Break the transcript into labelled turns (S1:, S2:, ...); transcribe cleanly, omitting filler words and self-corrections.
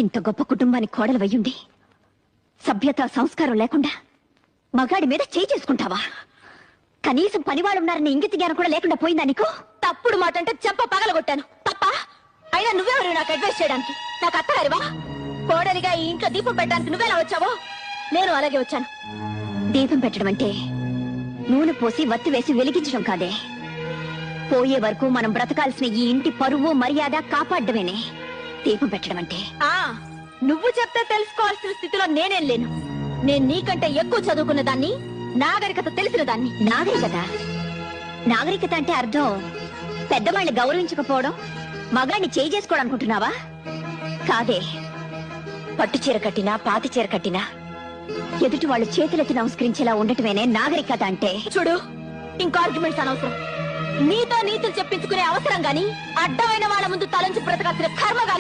S1: ఇంత గొప్ప కుటుంబానికి కోడలు వయ్యుండి సభ్యత సంస్కారం లేకుండా మగాడి మీద చేయి చేసుకుంటావా? కనీసం పనివాళ్ళున్నారని ఇంగిత జ్ఞానం కూడా లేకుండా పోయిందా నీకు? తప్పుడు మాట అంటే చెంప పగలగొట్టాను తప్ప. అయినా నువ్వెవరు నాకు అడ్వైస్ చేయడానికి? నాకు అత్తగారివా? కోడలిగా ఈ ఇంట్లో దీపం పెట్టడానికి నువ్వెలా వచ్చావో నేను అలాగే వచ్చాను. దీపం పెట్టడం అంటే నూనె పోసి వత్తి వేసి వెలిగించడం కాదే. పోయే వరకు మనం బ్రతకాల్సిన ఈ ఇంటి పరువు మర్యాద కాపాడమేనే దీపం పెట్టడం అంటే. నువ్వు చెప్తే తెలుసుకోవాల్సిన స్థితిలో నేనేం లేను. నేను నీకంటే ఎక్కువ చదువుకున్న దాన్ని, నాగరికత తెలిసిన దాన్ని. నాగరికత అంటే అర్థం పెద్దవాళ్ళని గౌరవించకపోవడం, మగాడిని చేయి చేసుకోవడం అనుకుంటున్నావా? కాదే. పట్టు చీర కట్టినా పాతి చీర కట్టినా ఎదుటి వాళ్ళు చేతులెత్తి నమస్కరించేలా ఉండటమేనే నాగరికత అంటే. చూడు, ఇంకో ఆర్గ్యుమెంట్స్ అనవసరం. నీతో నీతులు చెప్పించుకునే అవసరం గాని, అడ్డమైన వాళ్ళ ముందు తలంచి బ్రతకాల్సిన కర్మ గాని